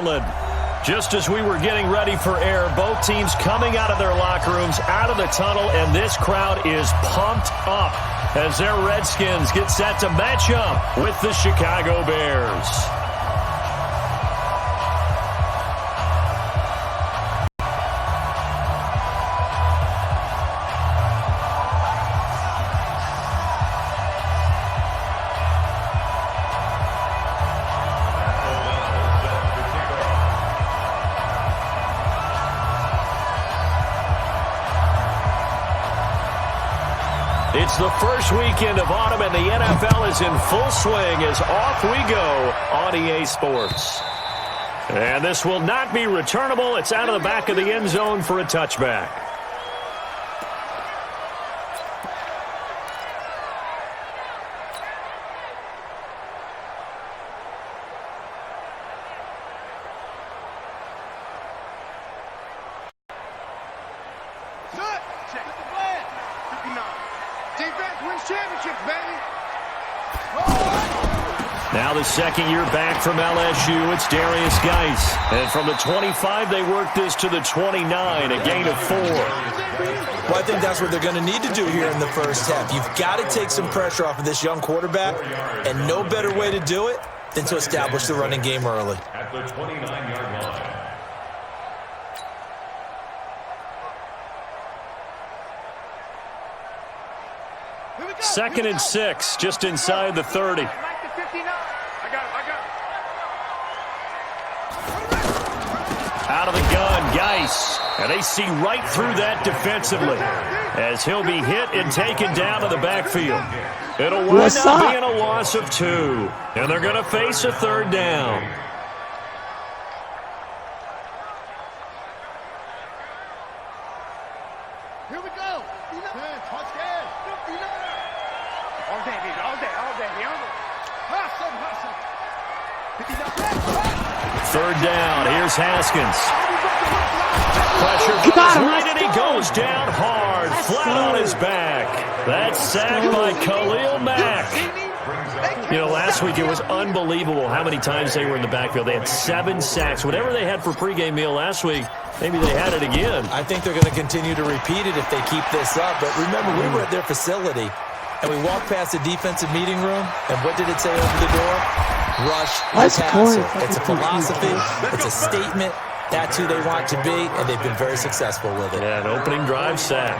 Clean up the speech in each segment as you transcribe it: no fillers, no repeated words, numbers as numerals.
Portland. Just as we were getting ready for air, both teams coming out of their locker rooms, out of the tunnel, and this crowd is pumped up as their Redskins get set to match up with the Chicago Bears. It's the first weekend of autumn, and the NFL is in full swing as off we go on EA Sports. And this will not be returnable. It's out of the back of the end zone for a touchback. Now the second year back from LSU, it's Darius Geis. And from the 25, they work this to the 29, a gain of 4. Well, I think that's what they're going to need to do here in the first half. You've got to take some pressure off of this young quarterback, and no better way to do it than to establish the running game early. At the 29-yard line. Second and 6, just inside the 30. Out of the gun, Geis. And they see right through that defensively as he'll be hit and taken down to the backfield. It'll wind up being a loss of 2. And they're going to face a third down. Here we go. Touchdown. All day, baby. All day. Third down. Here's Haskins. Pressure comes right, and he goes down hard, flat on his back. That's sacked by Khalil Mack. You know, last week it was unbelievable how many times they were in the backfield. They had 7 sacks. Whatever they had for pregame meal last week, maybe they had it again. I think they're going to continue to repeat it if they keep this up. But remember, we were at their facility, and we walked past the defensive meeting room, and what did it say over the door? Rush the passer. It's a philosophy. It's a statement. That's who they want to be, and they've been very successful with it. Yeah, an opening drive sack.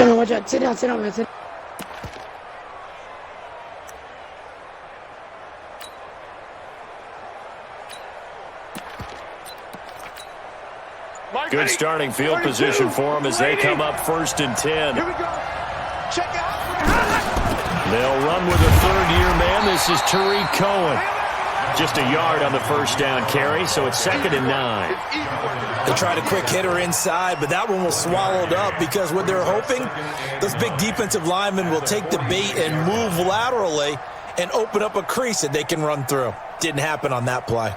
Watch out. Sit down, man. Sit. Good starting field position for them as they come up 1st and 10. Here we go. Check out. They'll run with a third-year man. This is Tariq Cohen. Just a yard on the first down carry, so it's 2nd and 9. They tried a quick hitter inside, but that one was swallowed up because what they're hoping, those big defensive linemen will take the bait and move laterally and open up a crease that they can run through. Didn't happen on that play.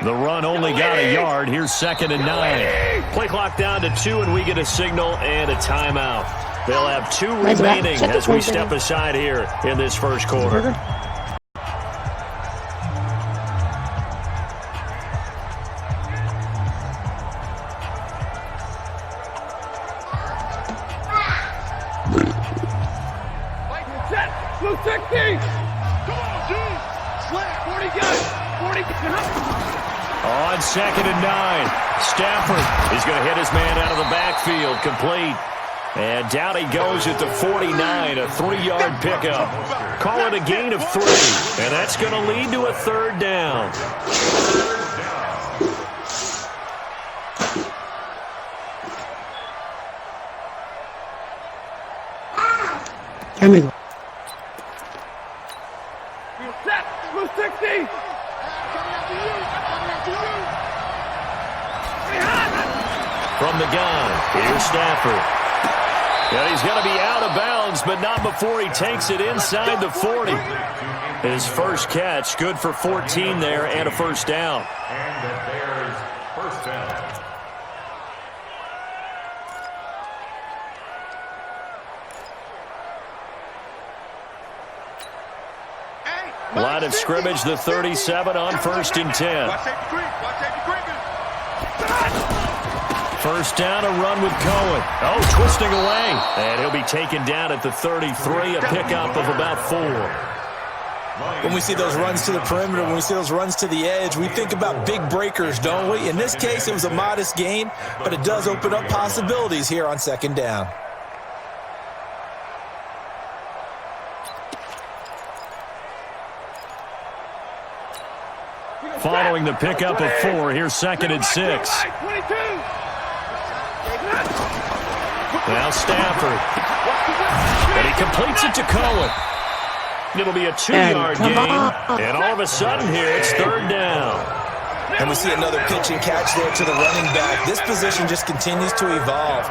The run only got a yard. Here's 2nd and 9. Play clock down to 2, and we get a signal and a timeout. They'll have 2 remaining as we step aside here in this first quarter. Blue 60. Come on, dude. Slam. 40 guys. 40 guys. On 2nd and 9, Stafford is going to hit his man out of the backfield, complete. And down he goes at the 49, a 3-yard pickup. Call it a gain of 3, and that's going to lead to a 3rd down. There we go. From the gun, here's Stafford. And he's going to be out of bounds, but not before he takes it inside the 40. His first catch, good for 14 there and a 1st down. And the Bears' 1st down. Line of scrimmage, the 37 on 1st and 10. First down, a run with Cohen. Oh, twisting away. And he'll be taken down at the 33, a pickup of about 4. When we see those runs to the perimeter, when we see those runs to the edge, we think about big breakers, don't we? In this case, it was a modest gain, but it does open up possibilities here on 2nd down. Following the pickup of 4, here's 2nd and 6. Now Stafford. And he completes it to Cohen. It'll be a 2-yard gain. And all of a sudden here, it's 3rd down. And we see another pitch and catch there to the running back. This position just continues to evolve.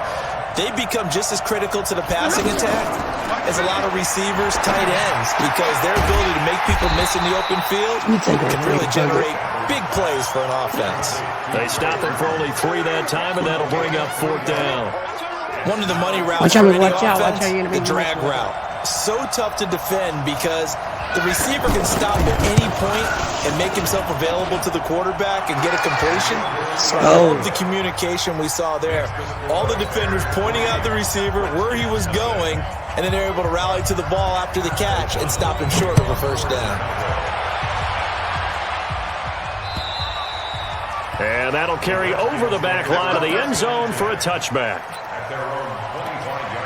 They become just as critical to the passing attack as a lot of receivers, tight ends, because their ability to make people miss in the open field can really generate big plays for an offense. They stop him for only 3 that time, and that'll bring up 4th down. One of the money routes for any offense, the drag route. So tough to defend because the receiver can stop at any point and make himself available to the quarterback and get a completion. So I love the communication we saw there. All the defenders pointing out the receiver, where he was going, and then they're able to rally to the ball after the catch and stop him short of a 1st down. And that'll carry over the back line of the end zone for a touchback. At their own 25-yard line.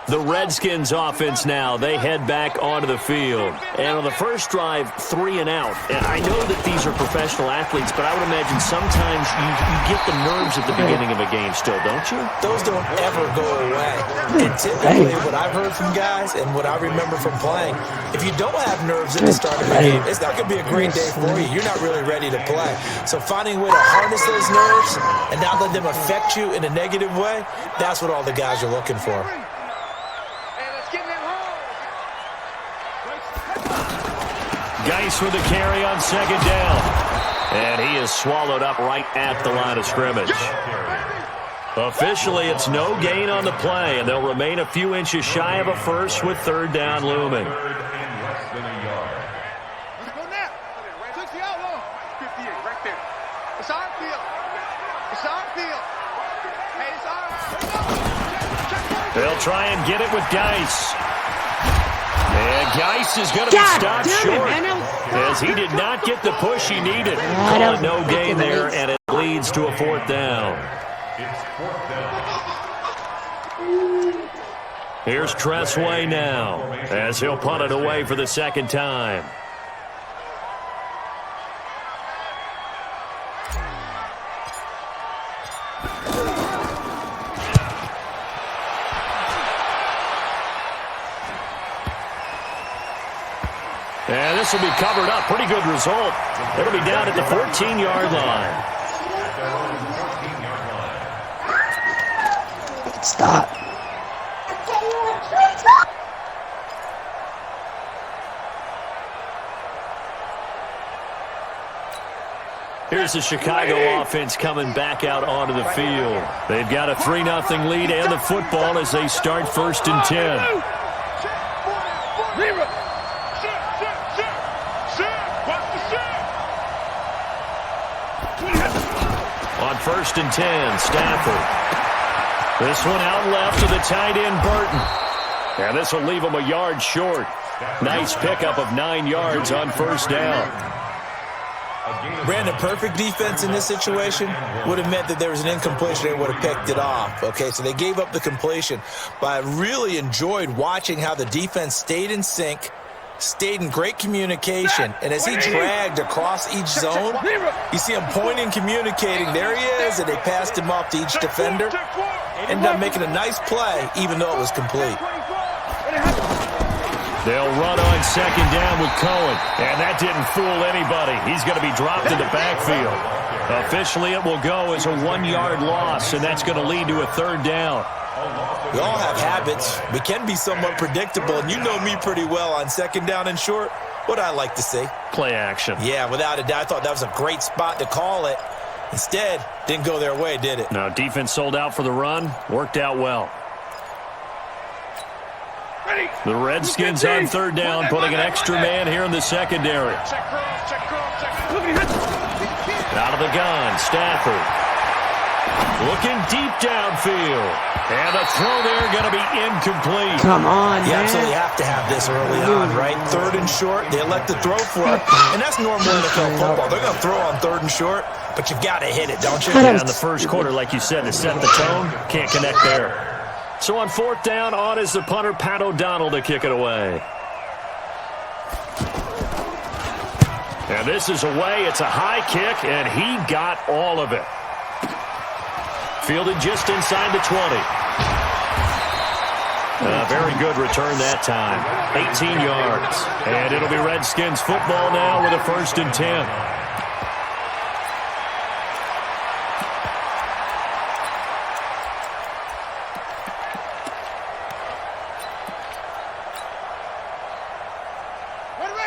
The Redskins offense now, they head back onto the field. And on the first drive, 3 and out. And I know that these are professional athletes, but I would imagine sometimes you get the nerves at the beginning of a game still, don't you? Those don't ever go away. And typically what I've heard from guys and what I remember from playing, if you don't have nerves at the start of the game, it's not going to be a great day for you. You're not really ready to play. So finding a way to harness those nerves and not let them affect you in a negative way, that's what all the guys are looking for. Geis with the carry on 2nd down. And he is swallowed up right at the line of scrimmage. Officially, it's no gain on the play, and they'll remain a few inches shy of a 1st with 3rd down looming. 3rd and less than a yard. Let's go now. 60 out long. 58 right there. It's our field. It's our field. Hey, it's our. They'll try and get it with Geis. And Geis is going to be stopped short as he did not get the push he needed. Call it no gain there, and it leads to a 4th down. It's 4th down. Here's Tressway now as he'll punt it away for the 2nd time. And this will be covered up. Pretty good result. It'll be down at the 14-yard line. Stop. Here's the Chicago offense coming back out onto the field. They've got a 3-0 lead and the football as they start 1st and 10. On 1st and 10, Stafford. This one out left to the tight end, Burton. And this will leave him a yard short. Nice pickup of 9 yards on first down. Brandon, perfect defense in this situation would have meant that there was an incompletion. They would have picked it off. Okay, so they gave up the completion. But I really enjoyed watching how the defense stayed in sync, stayed in great communication, and as he dragged across each zone, you see him pointing, communicating. There he is, and they passed him off to each defender. Ended up making a nice play, even though it was complete. They'll run on second down with Cohen, and that didn't fool anybody. He's going to be dropped in the backfield. Officially, it will go as a 1-yard loss, and that's going to lead to a third down. We all have habits. We can be somewhat predictable, and you know me pretty well on second down and short. What I like to see. Play action. Yeah, without a doubt. I thought that was a great spot to call it. Instead, didn't go their way, did it? Now, defense sold out for the run. Worked out well. The Redskins on third down, putting an extra man here in the secondary. Out of the gun, Stafford. Looking deep downfield. And the throw there going to be incomplete. Come on, man. You absolutely have to have this early on, right? Third and short, they elect to throw for it. And that's normal NFL football. They're going to throw on third and short, but you've got to hit it, don't you? Yeah, in the first quarter, like you said, to set the tone, can't connect there. So on fourth down, on is the punter, Pat O'Donnell, to kick it away. And this is away. It's a high kick, and he got all of it. Fielded just inside the 20. Very good return that time. 18 yards. And it'll be Redskins football now with a 1st and 10.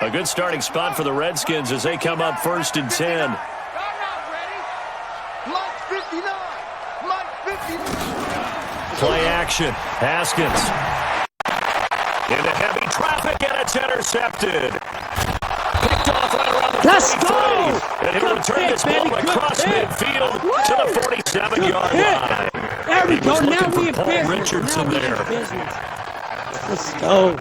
A good starting spot for the Redskins as they come up 1st and 10. Play action. Haskins. Into heavy traffic, and it's intercepted. Picked off right around the 43. And he'll return this ball across midfield to the 47-yard line. There we go. Now we Paul have Richardson there. Let's go.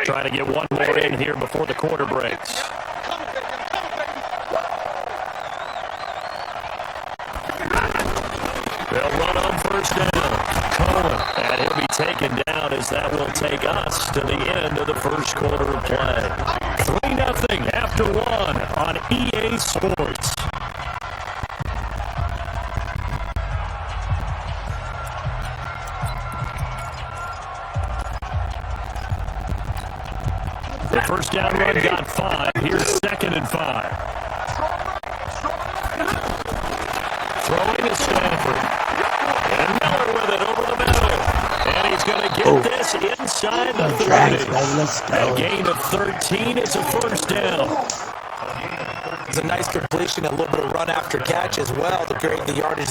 Trying to get one more in here before the quarter breaks. They'll run on first down. Cohen, and he'll be taken down as that will take us to the end of the first quarter of play. 3-0 after 1 on EA Sports. The first down run got 5. Here's 2nd and 5. Throwing to Stafford. And Miller with it over the middle. And he's going to get this inside the 30. A gain of 13. It's a 1st down. It's a nice completion, a little bit of run after catch as well to create the yardage.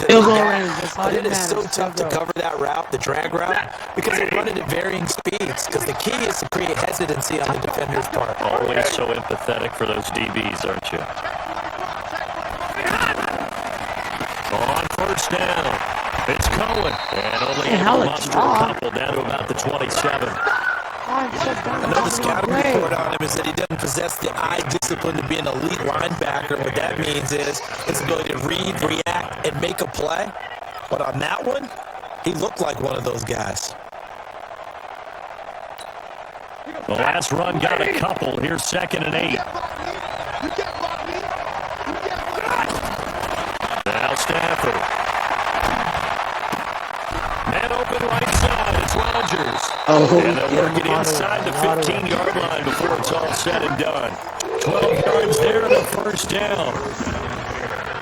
But it is so tough to cover that route, the drag route, because they run it at varying speeds. Because the key is to create hesitancy on the defender's part. Always so empathetic for those DBs, aren't you? On first down, it's Cohen. And only able to muster a couple down to about the 27. Another scouting report on him is that he doesn't possess the eye discipline to be an elite linebacker. What that means is his ability to read, react, and make a play. But on that one, he looked like one of those guys. The last run got a couple. Here's 2nd and 8. Now Stafford. Man open right side. It's Rodgers. And they'll work it inside the 15-yard line before it's all said and done. 12 yards there to the first down.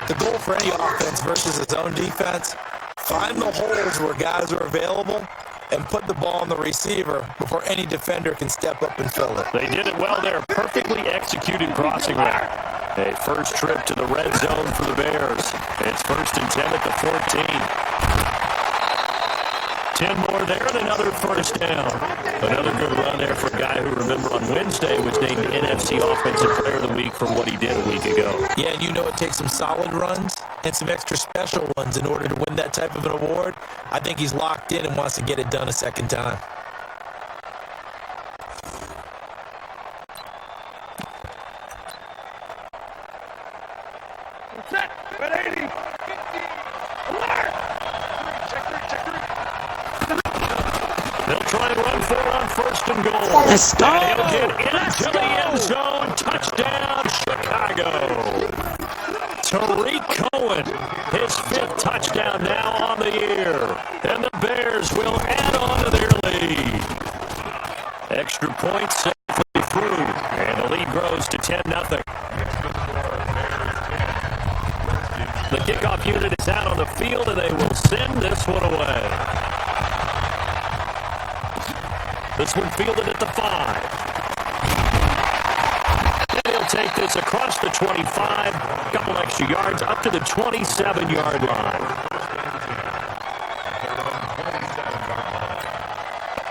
The goal for any offense versus its own defense, find the holes where guys are available and put the ball on the receiver before any defender can step up and fill it. They did it well there. Perfectly executed crossing route. A first trip to the red zone for the Bears. It's 1st and 10 at the 14. 10 more there and another first down. Another good run there for a guy who, remember, on Wednesday was named NFC Offensive Player of the Week for what he did a week ago. Yeah, and you know it takes some solid runs and some extra special ones in order to win that type of an award. I think he's locked in and wants to get it done a second time. Set. 180. Alert. They'll try to run for it on first and goal. Let's go. And he'll get into the end zone. Touchdown, Chicago. Tariq Cohen, his 5th touchdown now on the year. And the Bears will add on to their lead. Extra points safely through. And the lead grows to 10-0. The kickoff unit is out on the field, and they will send this one away. This one fielded at the 5. And he'll take this across the 25, a couple extra yards up to the 27-yard line.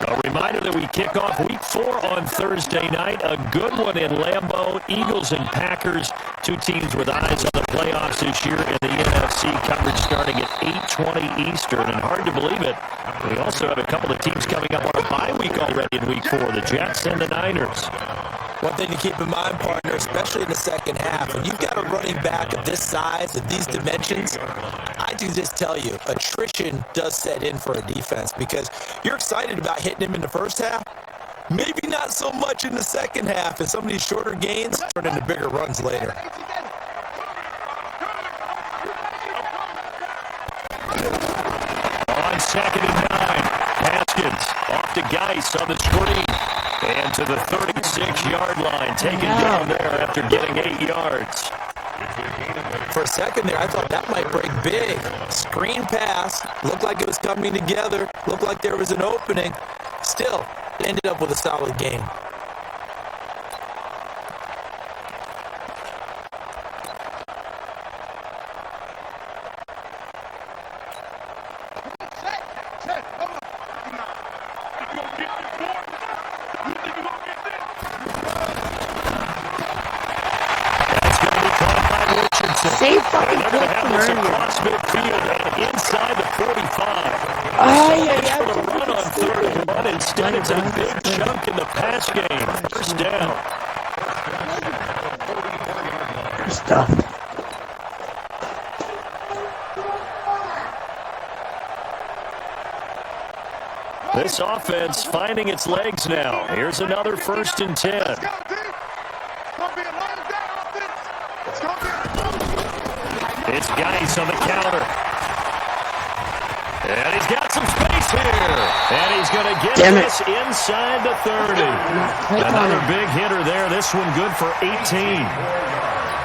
A reminder that we kick off Week 4 on Thursday night. A good one in Lambeau. Eagles and Packers, 2 teams with eyes on the playoffs this year in the NFC. Coverage starting at 8:20 Eastern. And hard to believe it, we also have a couple of teams coming up on a bye week already in Week 4, the Jets and the Niners. One thing to keep in mind, partner, especially in the second half, when you've got a running back of this size, of these dimensions, I do just tell you, attrition does set in for a defense because you're excited about hitting him in the first half. Maybe not so much in the second half, and some of these shorter gains turn into bigger runs later. On 2nd and 9, Haskins off to Geis on the screen. And to the 36-yard line, taken down there after getting 8 yards. For a second there, I thought that might break big. Screen pass, looked like it was coming together, looked like there was an opening. Still, it ended up with a solid game. Save fucking They're going to click have from this earlier. across midfield and inside the 45. Oh, yeah, For the run on 3rd and 1. Instead, it's a big chunk in the pass game. First down. Stuff. This offense finding its legs now. Here's another 1st and 10. Let's go, D. Gonna be a long day offense. It's gonna be It's Geis on the counter. And he's got some space here. And he's going to get this inside the 30. Another big hitter there. This one good for 18.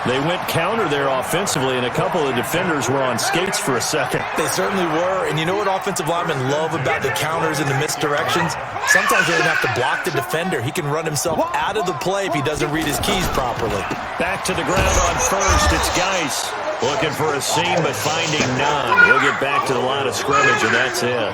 They went counter there offensively, and a couple of defenders were on skates for a second. They certainly were, and you know what offensive linemen love about the counters and the misdirections? Sometimes they don't have to block the defender. He can run himself out of the play if he doesn't read his keys properly. Back to the ground on 1st. It's Geis looking for a seam, but finding none. He'll get back to the line of scrimmage, and that's it.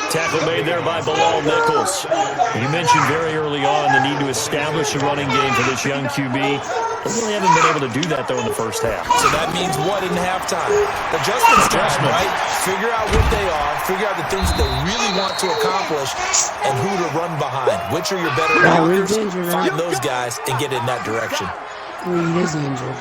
Tackle made there by Bilal Nichols. You mentioned very early on the need to establish a running game for this young QB. They really haven't been able to do that, though, in the first half. So that means what in halftime? Adjustments time, right? Figure out what they are, figure out the things that they really want to accomplish, and who to run behind. Which are your better blockers? Find those guys and get in that direction. Reed is injured.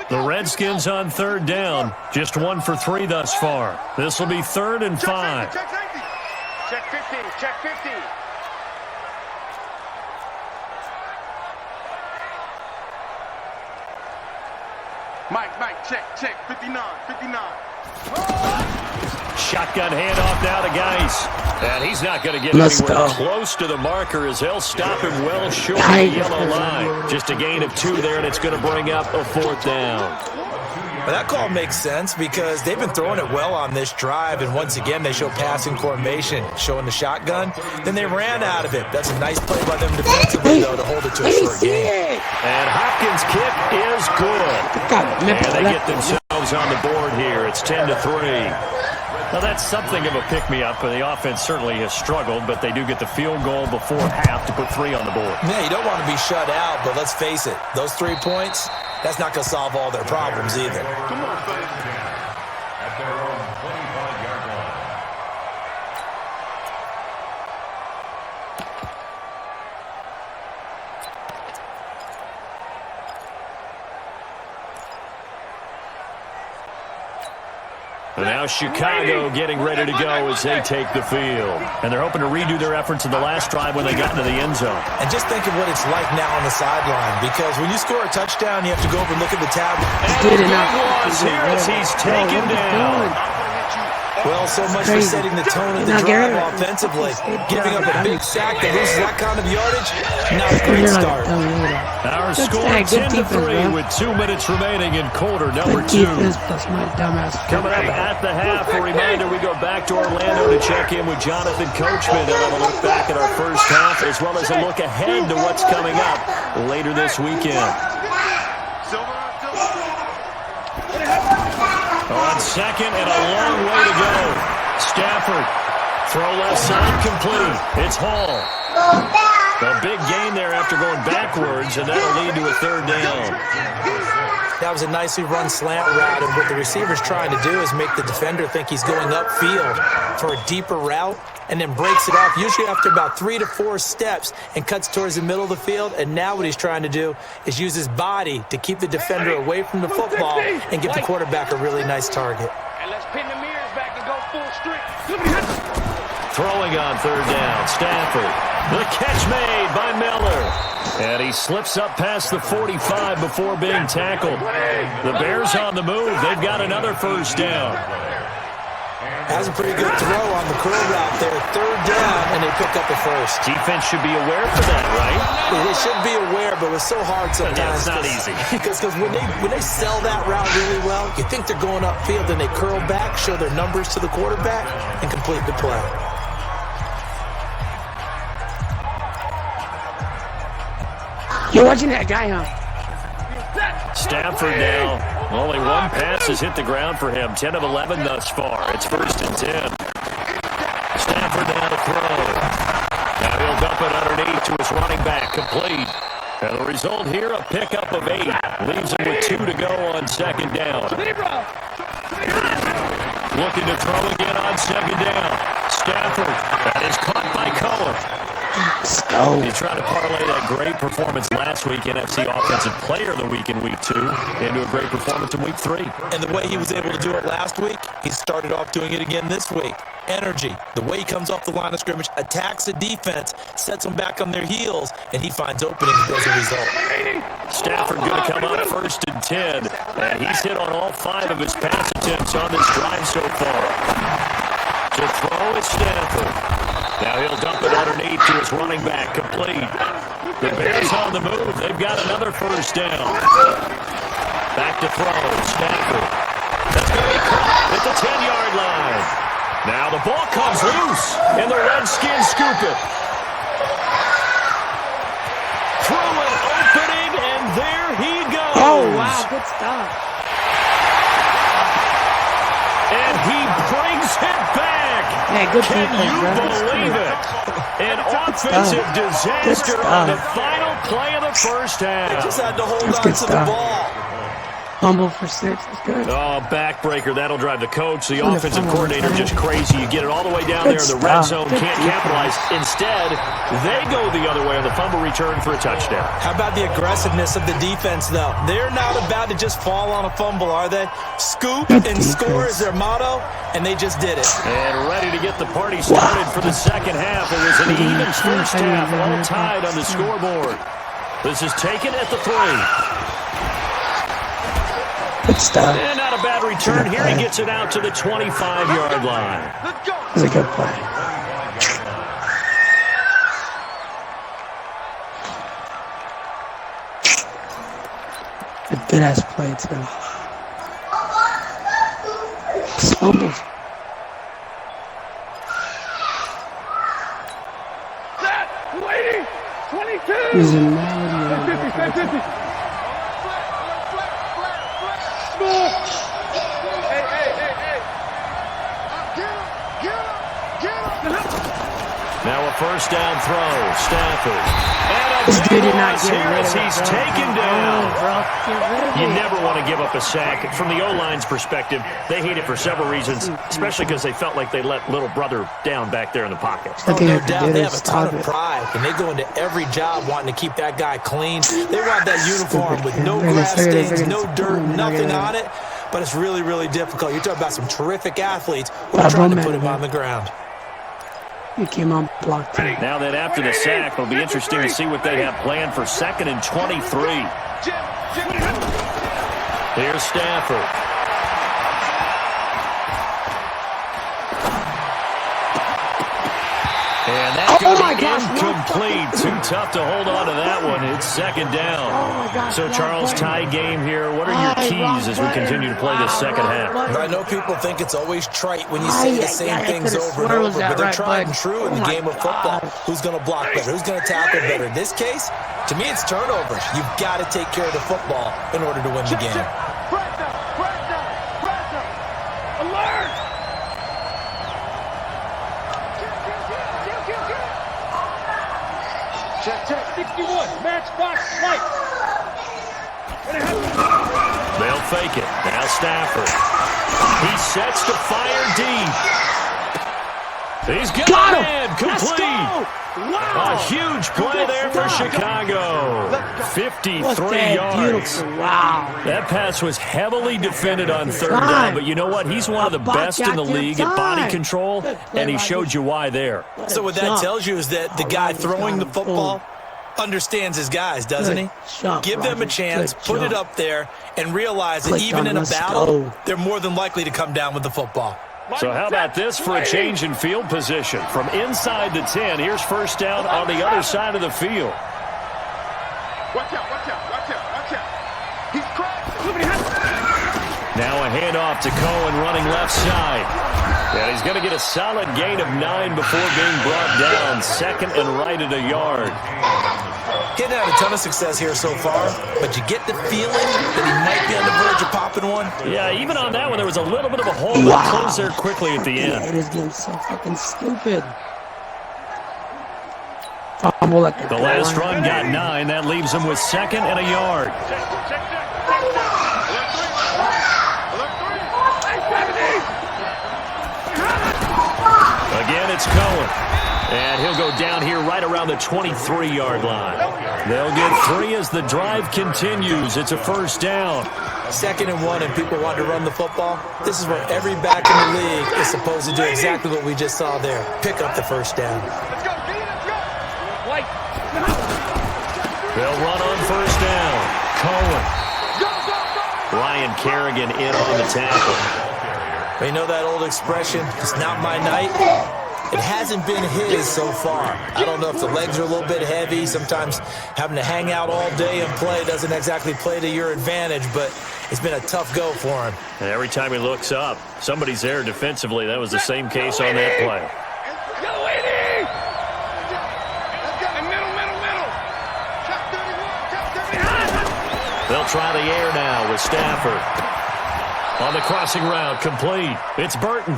The Redskins on 3rd down. Just 1 for 3 thus far. This will be 3rd and 5. check 15. Check 15. Mike, check. 59. Shotgun handoff now to Geis. And he's not going to get anywhere close to the marker as they'll stop him well short of the yellow line. Just a gain of 2 there, and it's going to bring up a 4th down. Well, that call makes sense because they've been throwing it well on this drive, and once again they show passing formation, showing the shotgun. Then they ran out of it. That's a nice play by them defensively, though, to hold it to a short game. And Hopkins' kick is good. And they get themselves on the board here. It's 10-3. Now, that's something of a pick-me-up. The offense certainly has struggled, but they do get the field goal before half to put 3 on the board. Yeah, you don't want to be shut out, but let's face it. Those 3 points, that's not going to solve all their problems either. Come on, fellas. At their own 25-yard line. And now Chicago getting ready to go as they take the field. And they're hoping to redo their efforts in the last drive when they got into the end zone. And just think of what it's like now on the sideline, because when you score a touchdown, you have to go over and look at the tablet. And the was here as he's taken down. Well, so much for setting the tone of the drive offensively. Giving up a big sack that loses that kind of yardage, not a great start. Our score 10-3 with 2 minutes remaining in quarter number 2. Coming up at the half, a reminder we go back to Orlando to check in with Jonathan Coachman. They'll have a look back at our first half as well as a look ahead to what's coming up later this weekend. On second and a long way to go. Stafford, throw left side complete. It's Hall. A big gain there after going backwards, and that'll lead to a 3rd down. That was a nicely run slant route, and what the receiver's trying to do is make the defender think he's going upfield for a deeper route, and then breaks it off, usually after about 3 to 4 steps, and cuts towards the middle of the field. And now what he's trying to do is use his body to keep the defender away from the football and give the quarterback a really nice target. And let's pin the mirrors back and go full strength. Throwing on 3rd down, Stafford. The catch made by Miller. And he slips up past the 45 before being tackled. The Bears on the move. They've got another 1st down. Has a pretty good throw on the curl route there. 3rd down, and they pick up the 1st. Defense should be aware for that, right? Well, they should be aware, but it's so hard sometimes. Yeah, it's not easy. Because when they sell that route really well, you think they're going upfield, and they curl back, show their numbers to the quarterback, and complete the play. You're watching that guy, huh? Stafford now. Only 1 pass has hit the ground for him. 10 of 11 thus far. It's 1st and 10. Stafford now to throw. Now he'll dump it underneath to his running back. Complete. And the result here, a pickup of 8. Leaves him with 2 to go on 2nd down. Looking to throw again on 2nd down. Stafford. That is caught by Cullen. He's trying to parlay that great performance last week, NFC Offensive Player of the Week in Week 2, into a great performance in Week 3. And the way he was able to do it last week, he started off doing it again this week. Energy, the way he comes off the line of scrimmage, attacks the defense, sets them back on their heels, and he finds openings as a result. Stafford going to come up 1st and 10, and he's hit on all 5 of his pass attempts on this drive so far. To throw is Stafford. Now he'll dump it underneath to his running back. Complete. The Bears on the move. They've got another 1st down. Back to throw. Stafford. That's going to be caught at the 10-yard line. Now the ball comes loose, and the Redskins scoop it. Through an opening, and there he goes. Oh, wow, good stuff. And he brings it back. Yeah, good Can defense, you bro. believe it? An offensive disaster on the final play of the 1st half. Just had to hold That's on good to the stuff. ball. Fumble for 6. That's good. Oh, backbreaker. That'll drive the coach, the offensive coordinator, just crazy. You get it all the way down there in the red zone, can't capitalize. Instead, they go the other way on the fumble return for a touchdown. How about the aggressiveness of the defense, though? They're not about to just fall on a fumble, are they? Scoop and score is their motto, and they just did it. And ready to get the party started for the 2nd half. It was an even 1st half, all tied on the scoreboard. This is taken at the 3. Good stuff. And not a bad return here. He gets it out to the 25-yard line. That was a good play. A good-ass play, too. Fumbles. Waiting! 22! He's a melody. 50. Hey. first down throw. Stafford. And This a dude big did not loss get rid as of it, he's bro. taken Oh, down. bro. Get rid of You it. never want to give up a sack. From the O-line's perspective, they hate it for several reasons, especially because they felt like they let little brother down back there in the pocket. I think no I could doubt do they this. have a ton Stop of it. pride, and they go into every job wanting to keep that guy clean. They want that uniform with no Look at this, grass look at this, stains, look at no this. dirt, Look at nothing that. on it. But it's really, really difficult. You're talking about some terrific athletes who are Bravo, trying to man, put him man. on the ground. He came on blocked too. Now that after the sack, it'll be interesting to see what they have planned for 2nd and 23. Here's Stafford. And that goes incomplete. Too tough to hold on to that one. It's 2nd down. So, Charles, tie game here. What are your keys as we continue to play this second half? I know people think it's always trite when you say the same things over and over, but they're tried and true in the game of football. Who's going to block better? Who's going to tackle better? In this case, to me, it's turnovers. You've got to take care of the football in order to win the game. Alert! Check. 61. Matchbox light. They'll fake it. Now Stafford. He sets to fire deep. He's got it. Complete. A huge play there for Chicago. 53 yards. Wow. That pass was heavily defended on 3rd down, but you know what? He's one of the best in the league at body control, and he showed you why there. So what that tells you is that the guy throwing the football understands his guys, doesn't he? Give them a chance, put it up there, and realize that even in a battle, they're more than likely to come down with the football. So how about this for a change in field position? From inside the 10, here's first down on the other side of the field. Watch out. He's cracked. Now a handoff to Cohen running left side. And he's going to get a solid gain of 9 before being brought down. 2nd and right at a yard. Getting out a ton of success here so far, but you get the feeling that he might be on the verge of popping one. Yeah, even on that one, there was a little bit of a hole that closed there quickly at the end. It is getting so fucking stupid. Fumble at The last run got 9. That leaves him with 2nd and a yard. Again, it's Cohen. And he'll go down here right around the 23-yard line. They'll get 3 as the drive continues. It's a first down. 2nd and 1, and people want to run the football. This is where every back in the league is supposed to do exactly what we just saw there. Pick up the first down. Let's go. They'll run on first down. Cohen. Ryan Kerrigan in on the tackle. You know that old expression, it's not my night? It hasn't been his so far. I don't know if the legs are a little bit heavy. Sometimes having to hang out all day and play doesn't exactly play to your advantage, but it's been a tough go for him. And every time he looks up, somebody's there defensively. That was the same case on that play. They'll try the air now with Stafford. On the crossing route, complete. It's Burton.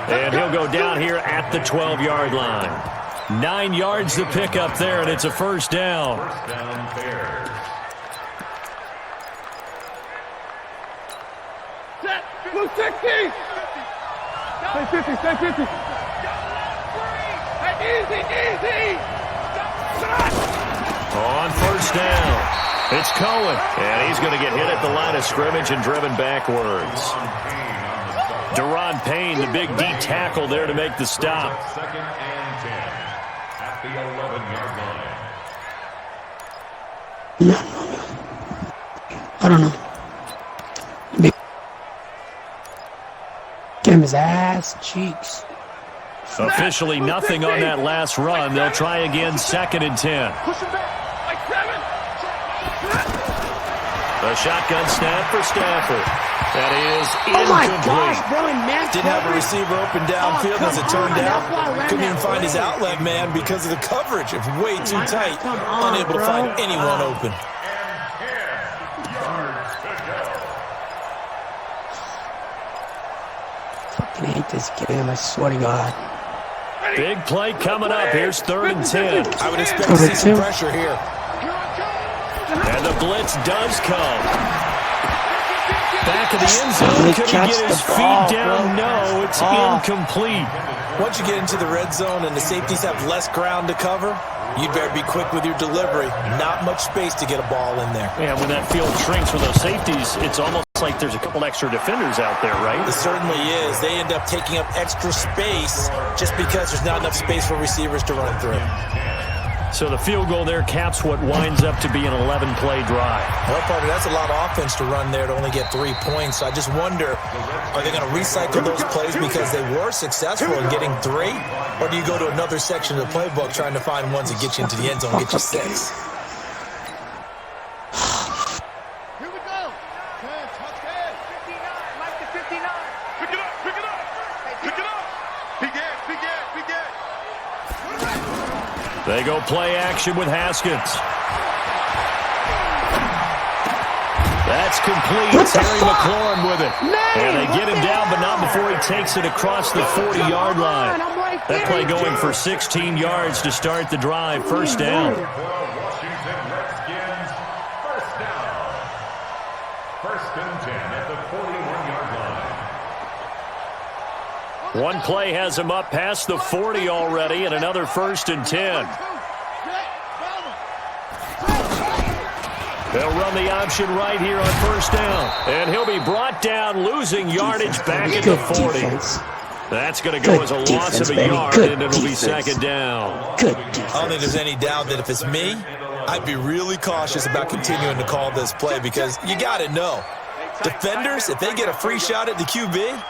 And he'll go down here at the 12-yard line. 9 yards to pick up there, and it's a first down. First down, Bears. Set. Blue 60. Stay 50. Stay 50. Hey, easy. On first down, it's Cohen. And he's going to get hit at the line of scrimmage and driven backwards. Deron Payne, the big D tackle there to make the stop. 2nd and 10 at the 11-yard line. I don't know. Get him his ass cheeks. Officially nothing on that last run. They'll try again, 2nd and 10. Push him back. Like 7. A shotgun snap for Stafford. That is Oh my incomplete. gosh, bro, in man Didn't have a receiver open downfield as it turned out. Couldn't even find his outlet man because of the coverage. It was way too tight. Unable to find anyone open. I fucking hate this game, I swear to God. Big play coming up. Here's 3rd and 10. I would expect to see some pressure here. And the blitz does come. Back of the end zone. Could he get his feet down? No, it's incomplete. Once you get into the red zone and the safeties have less ground to cover, you'd better be quick with your delivery. Not much space to get a ball in there. Yeah, when that field shrinks with those safeties, it's almost like there's a couple extra defenders out there, right? It certainly is. They end up taking up extra space just because there's not enough space for receivers to run through. So the field goal there caps what winds up to be an 11-play drive. Well, partner, that's a lot of offense to run there to only get 3 points. So I just wonder, are they going to recycle those plays because they were successful in getting 3? Or do you go to another section of the playbook trying to find ones that get you into the end zone and get you 6? Here we go. 10, touchdown. 59, Mike to 59. Pick it up, pick it up. Pick it up. Big Ed. They go play action with Haskins. That's complete. Terry McLaurin with it. And they get him down, but not before he takes it across the 40-yard line. That play going for 16 yards to start the drive. First down. Washington Redskins, first down. 1st and 10 at the 41-yard line. One play has him up past the 40 already, and another 1st and 10. They'll run the option right here on 1st down. And he'll be brought down, losing yardage back at the 40. That's going to go as a loss of a yard, and it'll be 2nd down. Good I don't think there's any doubt that if it's me, I'd be really cautious about continuing to call this play because you got to know, defenders, if they get a free shot at the QB,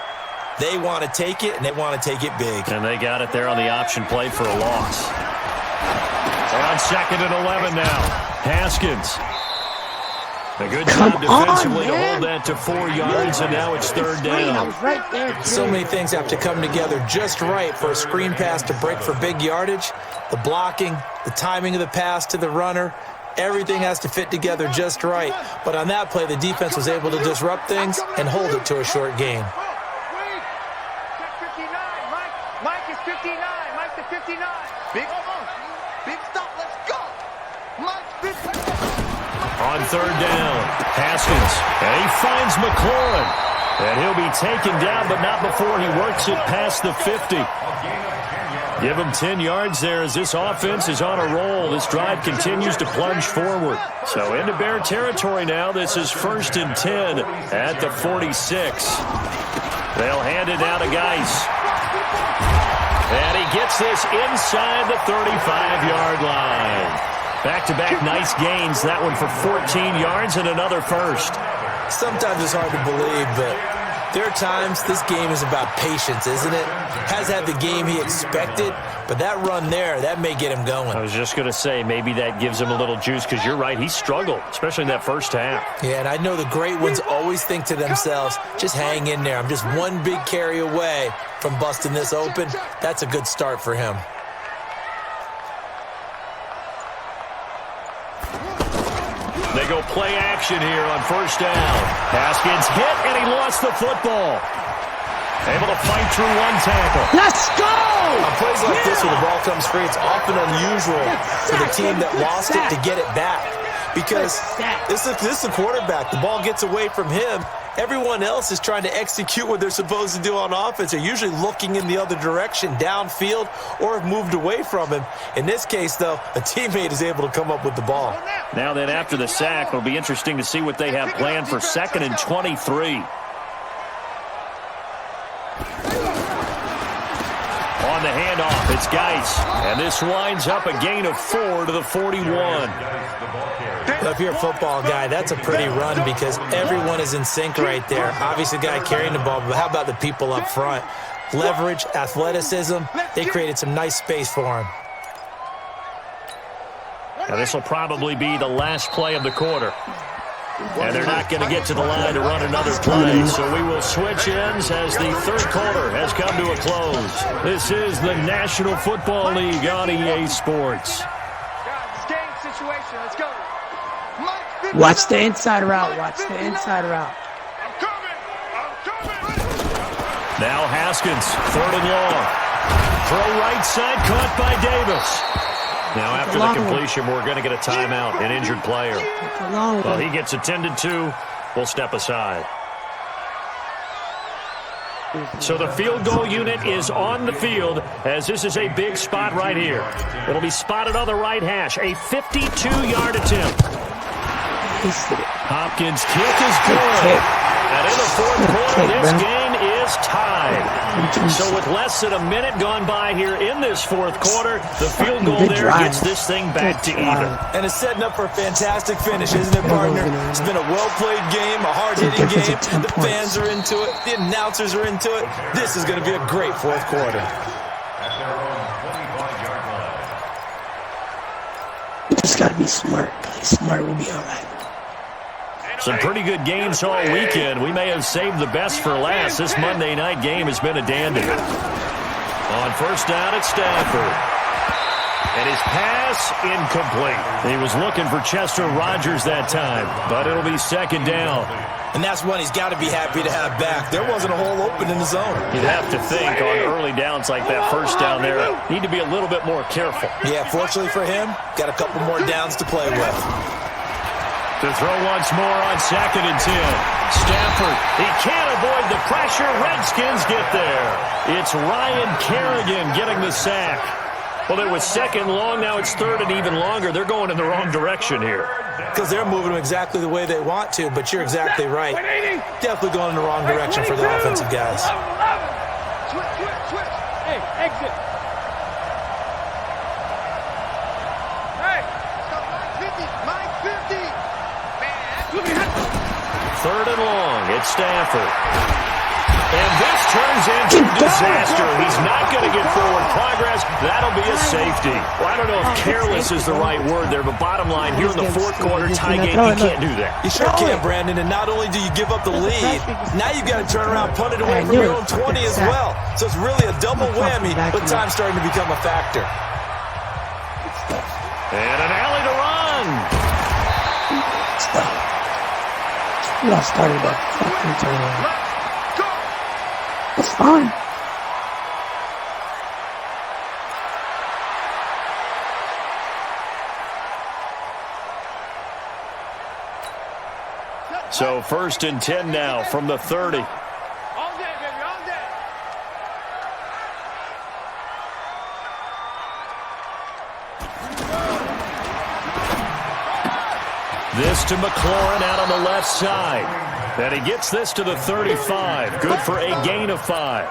they want to take it, and they want to take it big. And they got it there on the option play for a loss. On 2nd and 11 now. Haskins. A good job defensively to hold that to 4 yards, and now it's 3rd down. Right there, So many things have to come together just right for a screen pass to break for big yardage. The blocking, the timing of the pass to the runner, everything has to fit together just right. But on that play, the defense was able to disrupt things and hold it to a short gain. Check 59, Mike is 59. Mike to 59. Big stop, let's go. Mike's 59. On 3rd down, Haskins, and he finds McLaurin. And he'll be taken down, but not before he works it past the 50. Give him 10 yards there as this offense is on a roll. This drive continues to plunge forward. So into Bear territory now. This is 1st and 10 at the 46. They'll hand it down to Geis. And he gets this inside the 35-yard line. Back-to-back nice gains. That one for 14 yards and another 1st. Sometimes it's hard to believe, but there are times this game is about patience, isn't it? Has had the game he expected, but that run there, that may get him going. I was just going to say, maybe that gives him a little juice, because you're right, he struggled, especially in that first half. Yeah, and I know the great ones always think to themselves, just hang in there. I'm just one big carry away from busting this open. That's a good start for him. They go play action here on 1st down. Haskins hit, and he lost the football. Able to fight through one tackle. Let's go! On plays like this where the ball comes free, it's often unusual for the team that lost it to get it back. Because this is the quarterback. The ball gets away from him. Everyone else is trying to execute what they're supposed to do on offense. They're usually looking in the other direction, downfield, or have moved away from him. In this case, though, a teammate is able to come up with the ball. Now then, after the sack, it'll be interesting to see what they have planned for 2nd and 23. On the handoff, it's Geis. And this winds up a gain of 4 to the 41. Well, if you're a football guy, that's a pretty run because everyone is in sync right there. Obviously, the guy carrying the ball, but how about the people up front? Leverage, athleticism, they created some nice space for him. Now, this will probably be the last play of the quarter. And they're not going to get to the line to run another play, so we will switch ends as the 3rd quarter has come to a close. This is the National Football League on EA Sports. Game situation, let's go. Watch the inside route. Watch the inside route. I'm coming. Now Haskins, 3rd and long. Throw right side, caught by Davis. Now after the completion, we're going to get a timeout, an injured player. Well, he gets attended to. We'll step aside. So the field goal unit is on the field as this is a big spot right here. It'll be spotted on the right hash. A 52-yard attempt. Hopkins' kick is good. And in the fourth quarter, this game is tied. So with less than a minute gone by here in this fourth quarter, the field goal there gets this thing back to even. And it's setting up for a fantastic finish, isn't it, partner? It's been a well-played game, a hard-hitting game. The fans are into it. The announcers are into it. This is going to be a great fourth quarter. At their own 25-yard line. You just got to be smart. Play smart, we'll be all right. Some pretty good games all weekend. We may have saved the best for last. This Monday night game has been a dandy. On first down, it's Stafford. And his pass incomplete. He was looking for Chester Rogers that time, but it'll be second down. And that's one he's got to be happy to have back. There wasn't a hole open in the zone. You'd have to think on early downs like that first down there, need to be a little bit more careful. Yeah, fortunately for him, got a couple more downs to play with. To throw once more on 2nd and 10. Stafford, he can't avoid the pressure. Redskins get there. It's Ryan Kerrigan getting the sack. Well, it was second long. Now it's third and even longer. They're going in the wrong direction here. Because they're moving them exactly the way they want to, but you're exactly right. Definitely going in the wrong direction for the offensive guys. Switch. Hey, exit. Hey, Mike 50. Third and long. It's Stafford. And this turns into disaster. He's not going to get forward progress. That'll be a safety. Well, I don't know if careless is the right word there, but bottom line, here in the fourth quarter, tie game, you can't do that. You sure can, Brandon, and not only do you give up the lead, now you've got to turn around, punt it away from your own 20 as well. So it's really a double whammy, but time's starting to become a factor. And an alley to run. We all started that fucking turnaround. It's fine. So 1st and 10 now from the 30. All day, baby, all day. This to McLaurin out on the left side. And he gets this to the 35. Good for a gain of 5.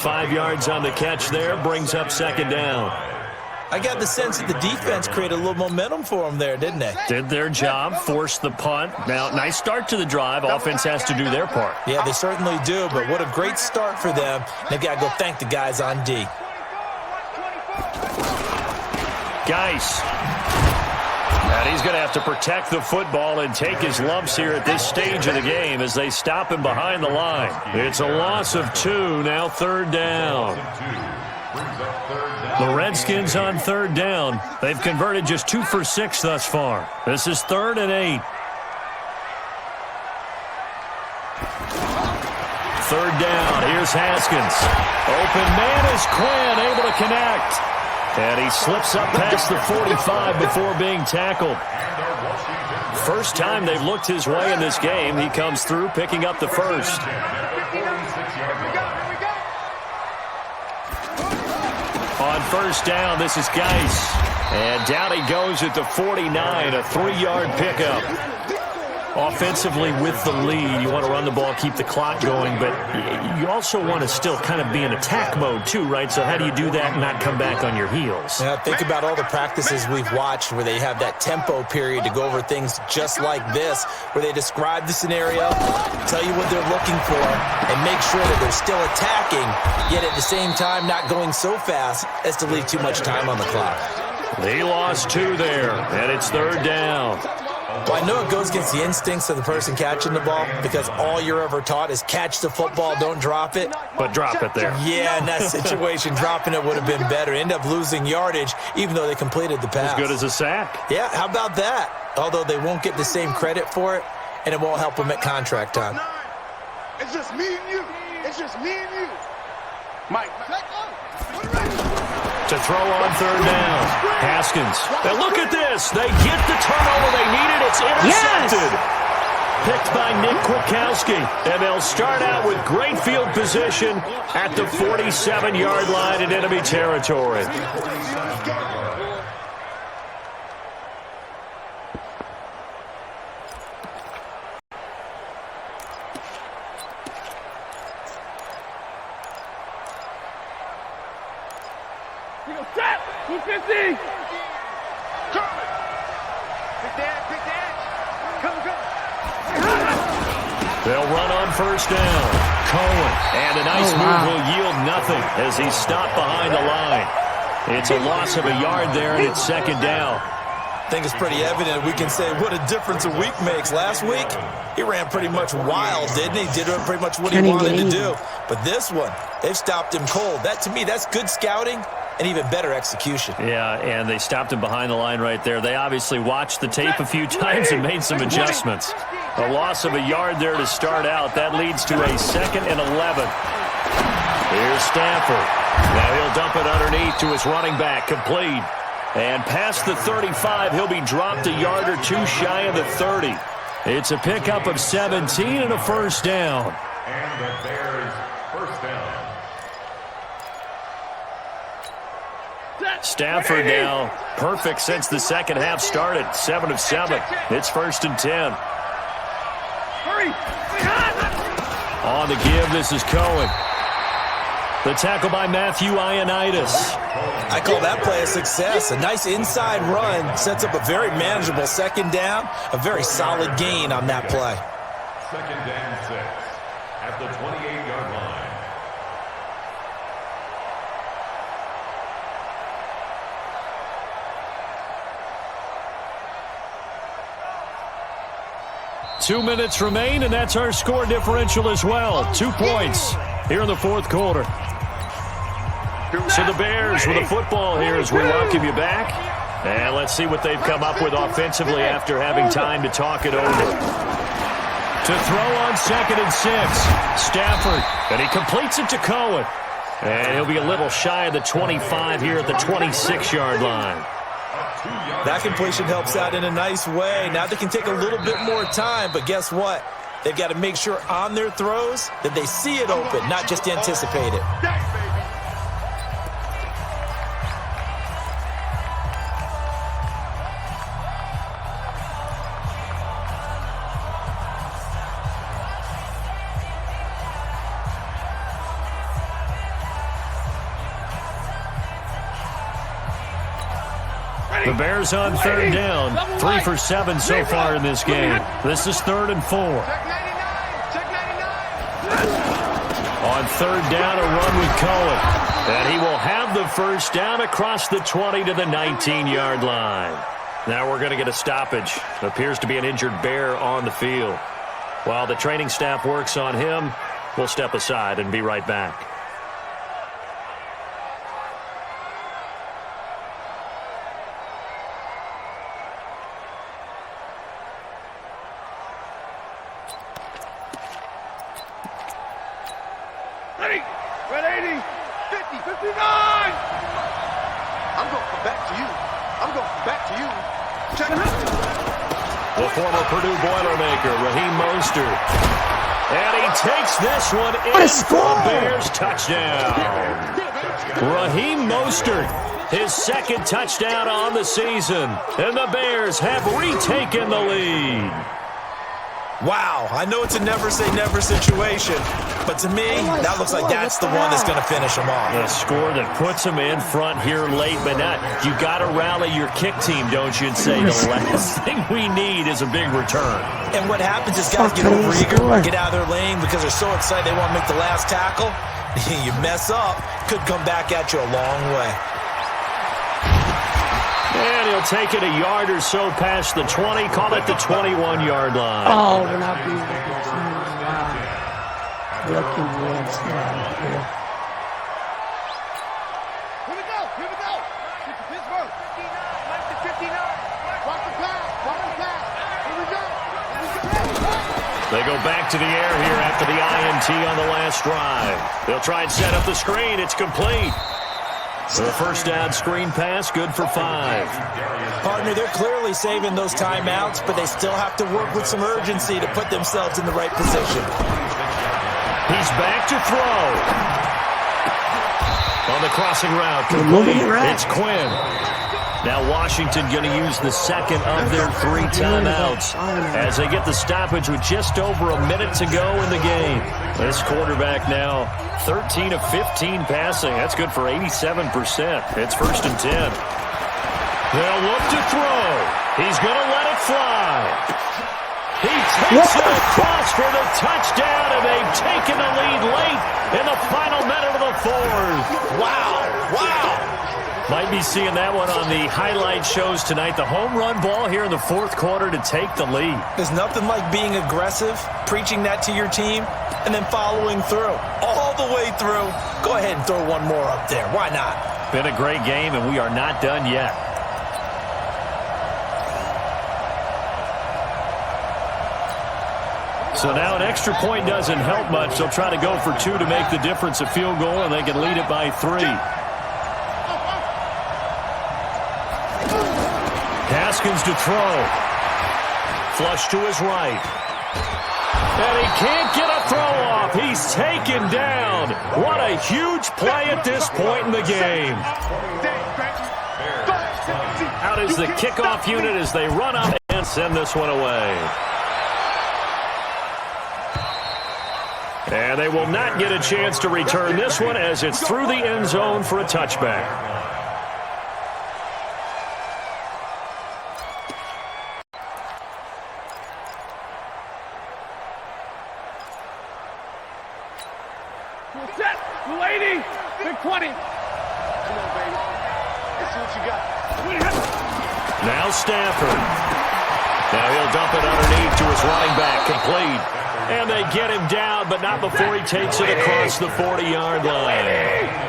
5 yards on the catch there. Brings up second down. I got the sense that the defense created a little momentum for them there, didn't they? Did their job, forced the punt. Now, nice start to the drive. Offense has to do their part. Yeah, they certainly do, but what a great start for them. They've got to go thank the guys on D. Geis. And he's going to have to protect the football and take his lumps here at this stage of the game as they stop him behind the line. It's a loss of 2, now third down. The Redskins on third down. They've converted just 2 for 6 thus far. This is 3rd and 8. Third down. Here's Haskins. Open man is Quinn, able to connect. And he slips up past the 45 before being tackled. First time they've looked his way in this game. He comes through, picking up the first. On first down, this is Geis. And down he goes at the 49, a 3-yard pickup. Offensively with the lead, you want to run the ball, keep the clock going, but you also want to still kind of be in attack mode too, right? So how do you do that and not come back on your heels? Yeah, think about all the practices we've watched where they have that tempo period to go over things just like this, where they describe the scenario, tell you what they're looking for, and make sure that they're still attacking, yet at the same time not going so fast as to leave too much time on the clock. They lost 2 there, and it's third down. Well, I know it goes against the instincts of the person catching the ball because all you're ever taught is catch the football, don't drop it. But drop it there. Yeah, in that situation, dropping it would have been better. End up losing yardage, even though they completed the pass. As good as a sack. Yeah, how about that? Although they won't get the same credit for it, and it won't help them at contract time. It's just me and you. It's just me and you. Mike. To throw on third down. Haskins. And look at this. They get the turnover they needed. It's intercepted. Picked by Nick Kwiatkowski. And they'll start out with great field position at the 47-yard line in enemy territory. They'll run on first down. Cohen. And a nice move will yield nothing as he's stopped behind the line. It's a loss of a yard there, and it's second down. I think it's pretty evident we can say what a difference a week makes. Last week, he ran pretty much wild, didn't he? Did pretty much what he wanted to do. But this one, they've stopped him cold. That, to me, that's good scouting and even better execution. Yeah, and they stopped him behind the line right there. They obviously watched the tape a few times and made some adjustments. A loss of a yard there to start out. That leads to a 2nd and 11. Here's Stafford. Now he'll dump it underneath to his running back. Complete. And past the 35, he'll be dropped a yard or two shy of the 30. It's a pickup of 17 and a first down. And the Bears first down. Stafford now perfect since the second half started. 7 of 7. It's 1st and 10. On the give, this is Cohen. The tackle by Matthew Ioannidis. I call that play a success. A nice inside run sets up a very manageable second down. A very solid gain on that play. 2nd and 6 at the 28-yard line. Two minutes remain, and that's our score differential as well. 2 points here in the fourth quarter. So the Bears with the football here as we welcome you back. And let's see what they've come up with offensively after having time to talk it over. To throw on 2nd and 6. Stafford, and he completes it to Cohen. And he'll be a little shy of the 25 here at the 26-yard line. That completion helps out in a nice way. Now they can take a little bit more time, but guess what? They've got to make sure on their throws that they see it open, not just anticipate it. The Bears on third down. 3 for 7 so far in this game. This is 3rd and 4. On third down, a run with Cohen. And he will have the first down across the 20 to the 19-yard line. Now we're going to get a stoppage. Appears to be an injured Bear on the field. While the training staff works on him, we'll step aside and be right back. The former Purdue Boilermaker, Raheem Mostert. And he takes this one in for a Bears touchdown. Raheem Mostert, his 2nd touchdown on the season. And the Bears have retaken the lead. Wow, I know it's a never-say-never situation, but to me, that looks like that's the one that's going to finish them off. A score that puts them in front here late, but not. You got to rally your kick team, don't you, and say the last thing we need is a big return. And what happens is guys get overeager, get out of their lane because they're so excited they want to make the last tackle. You mess up, could come back at you a long way. And he'll take it a yard or so past the 20, call it the 21-yard line. Oh, we're not being able to see. Wow. Lucky ones. Here we go. Pittsburgh. 59. Mike to 59. Watch the pass. Here we go. They go back to the air here after the INT on the last drive. They'll try and set up the screen. It's complete. The first down screen pass, good for 5. Partner, they're clearly saving those timeouts, but they still have to work with some urgency to put themselves in the right position. He's back to throw. On the crossing route, complete. It's Quinn. Now Washington going to use the second of their 3 timeouts as they get the stoppage with just over a minute to go in the game. This quarterback now 13 of 15 passing. That's good for 87%. It's 1st and 10. They'll look to throw. He's going to let it fly. He takes it across for the touchdown, and they've taken the lead late in the final minute of the 4th. Wow. Might be seeing that one on the highlight shows tonight. The home run ball here in the 4th quarter to take the lead. There's nothing like being aggressive, preaching that to your team, and then following through. All the way through. Go ahead and throw one more up there. Why not? Been a great game, and we are not done yet. So now an extra point doesn't help much. They'll try to go for 2 to make the difference a field goal, and they can lead it by 3. Haskins to throw. Flush to his right. And he can't get a throw off. He's taken down. What a huge play at this point in the game. Out is the kickoff unit as they run up and send this one away. And they will not get a chance to return this one as it's through the end zone for a touchback. Set, 280, big 20. Come on, baby. Let's see what you got. Now Stafford. Now he'll dump it underneath to his running back, complete. And they get him down, but not before he takes it across the 40-yard line.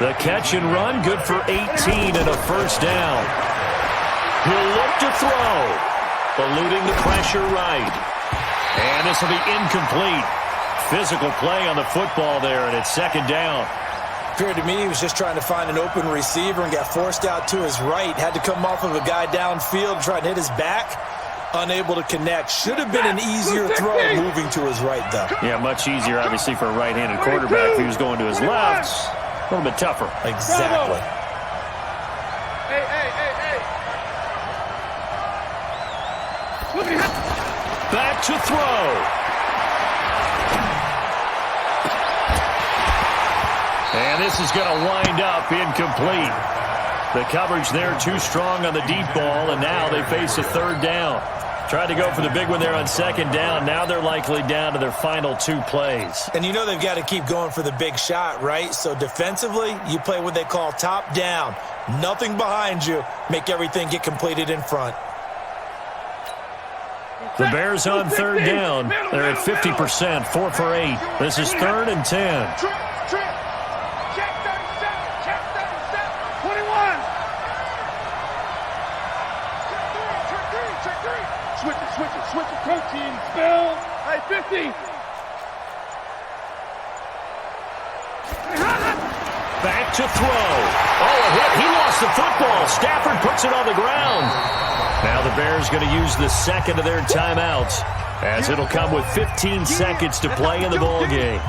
The catch and run, good for 18 and a 1st down. He'll look to throw. Eluding the pressure right. And this will be incomplete. Physical play on the football there, and it's 2nd down. Appeared to me he was just trying to find an open receiver and got forced out to his right. Had to come off of a guy downfield, trying to hit his back. Unable to connect. Should have been an easier throw moving to his right, though. Yeah, much easier, obviously, for a right-handed quarterback. If he was going to his left, a little bit tougher. Exactly. Hey. Back to throw. And this is going to wind up incomplete. The coverage there too strong on the deep ball, and now they face a 3rd down. Tried to go for the big one there on 2nd down. Now they're likely down to their final 2 plays. And you know they've got to keep going for the big shot, right? So defensively, you play what they call top down. Nothing behind you. Make everything get completed in front. The Bears on 3rd down. They're at 50%, 4 for 8. This is 3rd and 10. Check 21. Check 3. Switch it. Protein spill. Hey, 50. Back to throw. Oh, a hit. He lost the football. Stafford puts it on the ground. Now the Bears going to use the 2nd of their timeouts as it'll come with 15 seconds to play in the ball game.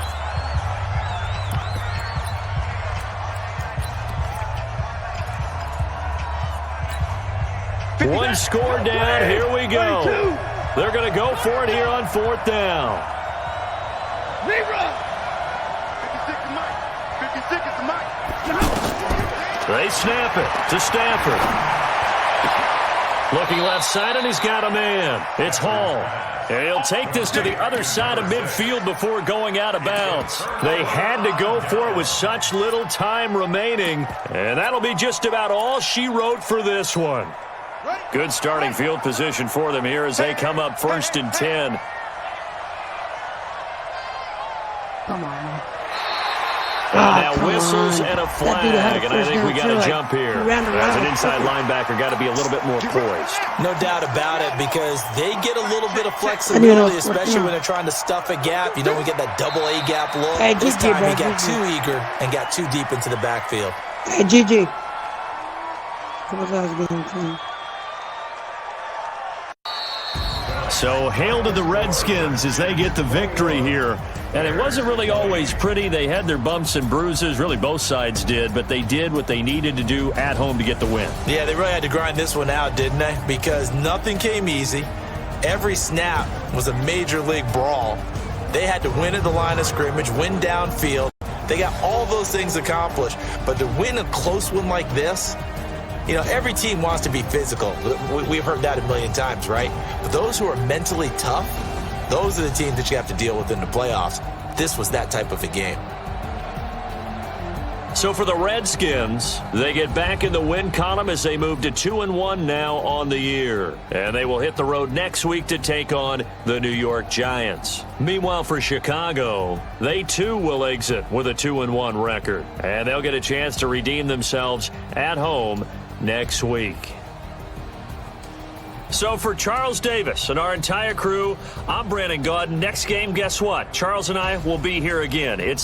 One score down. Here we go. They're going to go for it here on 4th down. 56 to Mike. 56 to Mike. They snap it to Stafford. Looking left side, and he's got a man. It's Hall. And he'll take this to the other side of midfield before going out of bounds. They had to go for it with such little time remaining, and that'll be just about all she wrote for this one. Good starting field position for them here as they come up 1st and 10. Come on, man. Now come whistles on. and a That dude had flag, a and I first think we down, got too. to Like, jump here. he ran As around. an inside linebacker, got to be a little bit more poised. No doubt about it, because they get a little bit of I flexibility, knew it. especially when they're trying to stuff a gap. You know, we get that double A gap look. Hey, This GG, time bro, he got GG. too eager and got too deep into the backfield. Hey, GG. That was last game, too. So hail to the Redskins as they get the victory here. And it wasn't really always pretty. They had their bumps and bruises. Really, both sides did. But they did what they needed to do at home to get the win. Yeah, they really had to grind this one out, didn't they? Because nothing came easy. Every snap was a major league brawl. They had to win at the line of scrimmage, win downfield. They got all those things accomplished. But to win a close one like this, you know, every team wants to be physical. We've heard that a million times, right? But those who are mentally tough, those are the teams that you have to deal with in the playoffs. This was that type of a game. So for the Redskins, they get back in the win column as they move to 2-1 now on the year. And they will hit the road next week to take on the New York Giants. Meanwhile, for Chicago, they too will exit with a 2-1 record. And they'll get a chance to redeem themselves at home next week. So for Charles Davis and our entire crew, I'm Brandon Gaudin. Next game, guess what? Charles and I will be here again. It's